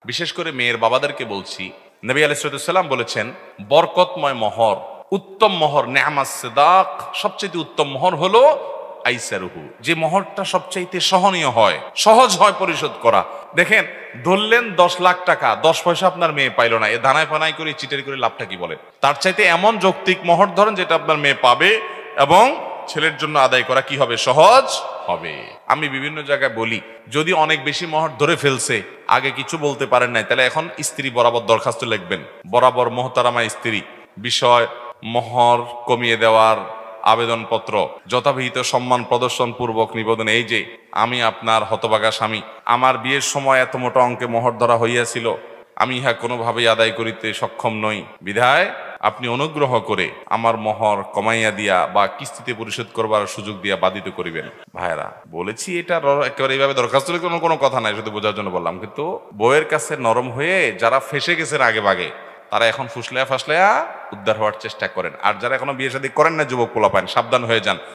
বিশেষ করে মেয়ের বাবাদেরকে বলছি, নবী আলাইহিস সালাম বলেছেন বরকতময় মোহর, উত্তম মোহর, নেআমাস সিদাক, সবচেয়ে উত্তম মোহর হলো আইসারুহু, যে মোহরটা সবচাইতে সহনীয় হয়, সহজ হয় পরিশোধ করা। দেখেন, ধরলেন 10 লাখ টাকা, 10 পয়সা আপনার মেয়ে পাইলো না, এ দানায় পানায় করে চিটের করে লাভটা কি বলেন? তার চাইতে এমন যৌক্তিক মোহর ধরেন যেটা আপনার মেয়ে পাবে এবং ছেলের জন্য আদায় করা কি হবে? সহজ হবে। আমি বিভিন্ন জায়গায় বলি, যদি অনেক বেশি মোহর ধরে ফেলছে, আগে কিছু বলতে পারেন নাই, তাহলে এখন স্ত্রী বরাবর দরখাস্ত লিখবেন, বরাবর মোহতারামা স্ত্রী, বিষয় মোহর কমিয়ে দেওয়ার আবেদনপত্র যথাবিহিত সম্মান প্রদর্শন পূর্বক নিবেদন। এই যে আমি আপনার হতভাগা স্বামী, আমার বিয়ের সময় এত মোটা অঙ্কে মোহর ধরা হইয়াছিল, আমি ইহা কোনোভাবেই আদায় করিতে সক্ষম নই, বিধায় আপনি অনুগ্রহ করে আমার মোহর কমাইয়া দিয়া বা কিস্তিতে পরিশোধ করবার সুযোগ দিয়া বাধিত করিবেন। ভাইরা বলেছি, এটা একেবারে এইভাবে দরখাস্ত কোনো কথা নাই, শুধু বোঝার জন্য বললাম। কিন্তু বউয়ের কাছে নরম হয়ে যারা ফেসে গেছেন আগে ভাগে, তারা এখন ফুসলায়া ফাসলায়া উদ্ধার হওয়ার চেষ্টা করেন। আর যারা এখনো বিয়ে শাদী করেন না, যুবক পোলাপান, সাবধান হয়ে যান।